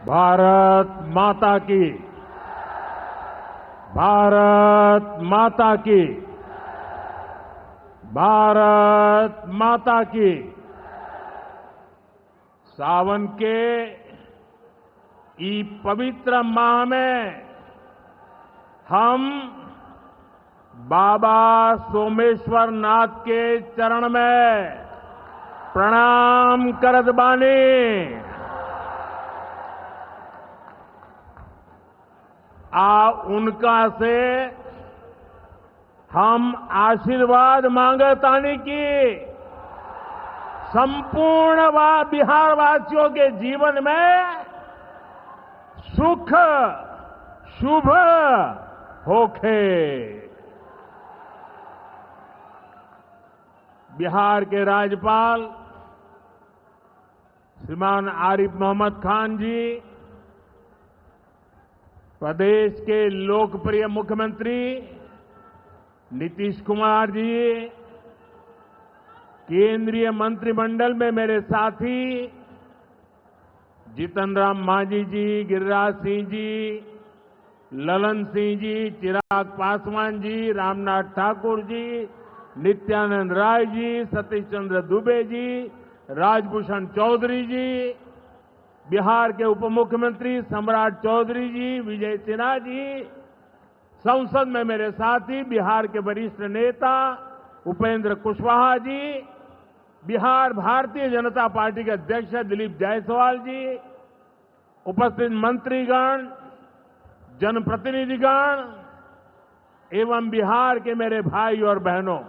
भारत माता की। भारत माता की। भारत माता की। सावन के ई पवित्र माह में हम बाबा सोमेश्वर नाथ के चरण में प्रणाम करत बानी। उनका से हम आशीर्वाद मांगतानी की संपूर्ण बिहार वासियों के जीवन में सुख शुभ होखे। बिहार के राज्यपाल श्रीमान आरिफ मोहम्मद खान जी, प्रदेश के लोकप्रिय मुख्यमंत्री नीतीश कुमार जी, केंद्रीय मंत्रिमंडल में मेरे साथी जीतन राम मांझी जी, गिरिराज सिंह जी, ललन सिंह जी, चिराग पासवान जी, रामनाथ ठाकुर जी, नित्यानंद राय जी, सतीश चंद्र दुबे जी, राजभूषण चौधरी जी, बिहार के उप मुख्यमंत्री सम्राट चौधरी जी, विजय सिन्हा जी, संसद में मेरे साथी बिहार के वरिष्ठ नेता उपेंद्र कुशवाहा जी, बिहार भारतीय जनता पार्टी के अध्यक्ष दिलीप जायसवाल जी, उपस्थित मंत्रीगण, जनप्रतिनिधिगण एवं बिहार के मेरे भाई और बहनों,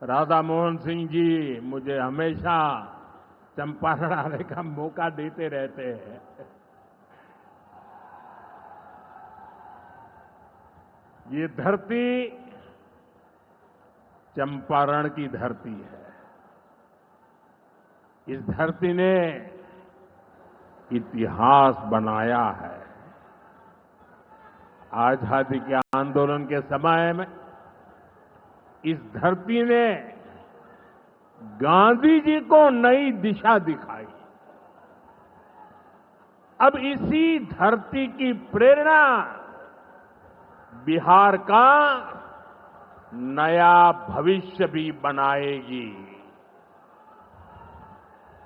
राधा मोहन सिंह जी मुझे हमेशा चंपारण आने का मौका देते रहते हैं। ये धरती चंपारण की धरती है। इस धरती ने इतिहास बनाया है। आजादी के आंदोलन के समय में इस धरती ने गांधी जी को नई दिशा दिखाई। अब इसी धरती की प्रेरणा बिहार का नया भविष्य भी बनाएगी।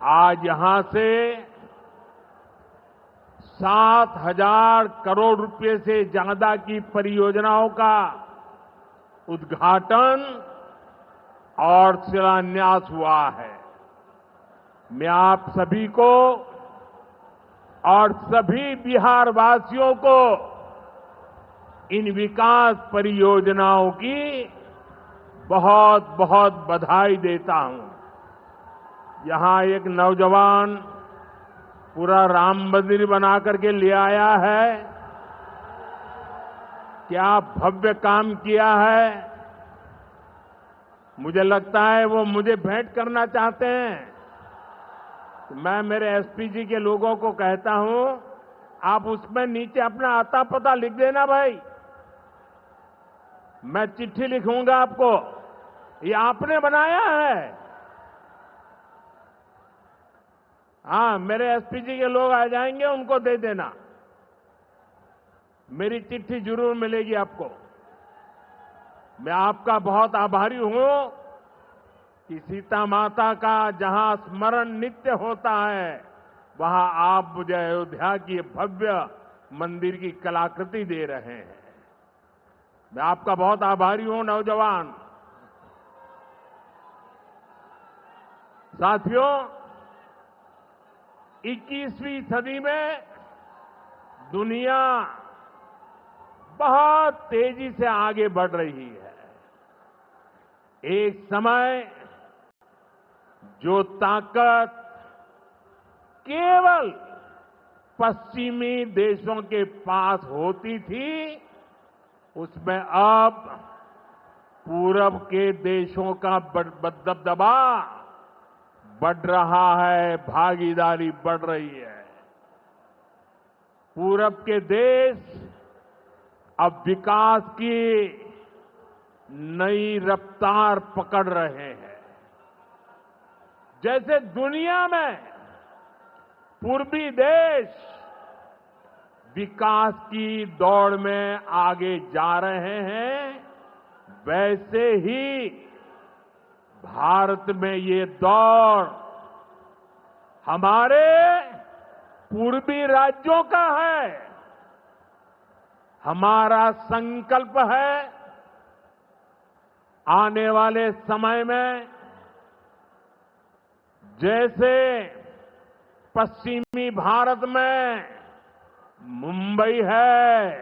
आज यहां से 7,000 करोड़ रुपए से ज्यादा की परियोजनाओं का उद्घाटन और शिलान्यास हुआ है। मैं आप सभी को और सभी बिहार वासियों को इन विकास परियोजनाओं की बहुत बहुत बधाई देता हूं। यहां एक नौजवान पूरा राम मंदिर बना करके ले आया है। क्या भव्य काम किया है। मुझे लगता है वो मुझे भेंट करना चाहते हैं। तो मैं मेरे एसपी जी के लोगों को कहता हूं, आप उसमें नीचे अपना आता पता लिख देना भाई। मैं चिट्ठी लिखूंगा आपको, ये आपने बनाया है। हाँ, मेरे एसपी जी के लोग आ जाएंगे, उनको दे देना। मेरी चिट्ठी जरूर मिलेगी आपको। मैं आपका बहुत आभारी हूं कि सीता माता का जहां स्मरण नित्य होता है, वहां आप मुझे अयोध्या की भव्य मंदिर की कलाकृति दे रहे हैं। मैं आपका बहुत आभारी हूं नौजवान साथियों। 21वीं सदी में दुनिया बहुत तेजी से आगे बढ़ रही है। एक समय जो ताकत केवल पश्चिमी देशों के पास होती थी, उसमें अब पूरब के देशों का दबदबा बढ़ रहा है, भागीदारी बढ़ रही है। पूरब के देश अब विकास की नई रफ्तार पकड़ रहे हैं। जैसे दुनिया में पूर्वी देश विकास की दौड़ में आगे जा रहे हैं, वैसे ही भारत में ये दौड़ हमारे पूर्वी राज्यों का है। हमारा संकल्प है आने वाले समय में जैसे पश्चिमी भारत में मुंबई है,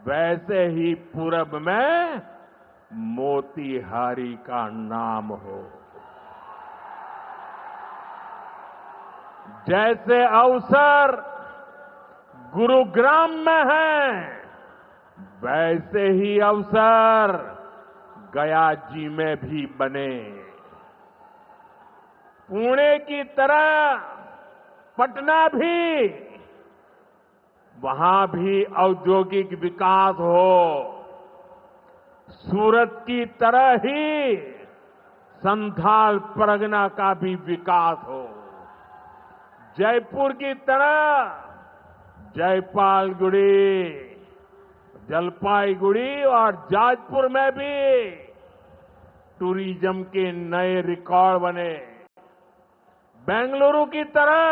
वैसे ही पूरब में मोतीहारी का नाम हो। जैसे अवसर गुरुग्राम में है, वैसे ही अवसर गया जी में भी बने। पुणे की तरह पटना भी, वहां भी औद्योगिक विकास हो। सूरत की तरह ही संथाल परगना का भी विकास हो। जयपुर की तरह जयपालगुड़ी, जलपाईगुड़ी और जाजपुर में भी टूरिज्म के नए रिकॉर्ड बने। बेंगलुरु की तरह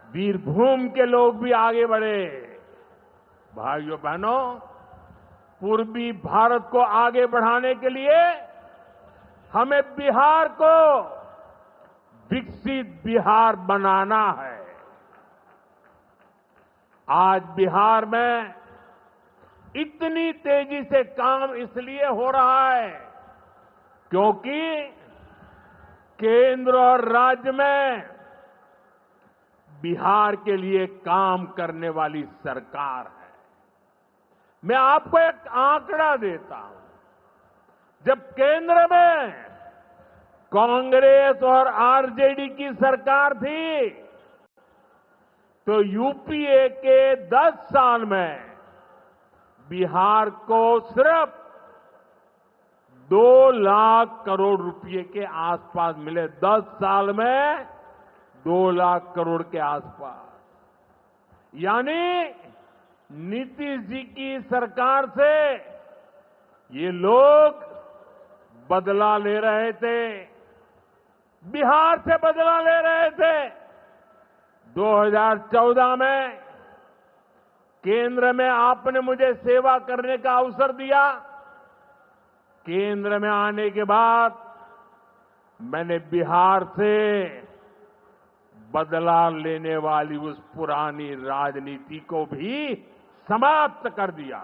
वीरभूम के लोग भी आगे बढ़े। भाइयों बहनों, पूर्वी भारत को आगे बढ़ाने के लिए हमें बिहार को विकसित बिहार बनाना है। आज बिहार में इतनी तेजी से काम इसलिए हो रहा है क्योंकि केंद्र और राज्य में बिहार के लिए काम करने वाली सरकार है। मैं आपको एक आंकड़ा देता हूं। जब केंद्र में कांग्रेस और आरजेडी की सरकार थी, तो यूपीए के 10 साल में बिहार को सिर्फ 2 लाख करोड़ रुपए के आसपास मिले। 10 साल में 2 लाख करोड़ के आसपास। यानी नीतीश जी की सरकार से ये लोग बदला ले रहे थे, बिहार से बदला ले रहे थे। 2014 में केंद्र में आपने मुझे सेवा करने का अवसर दिया। केंद्र में आने के बाद मैंने बिहार से बदला लेने वाली उस पुरानी राजनीति को भी समाप्त कर दिया।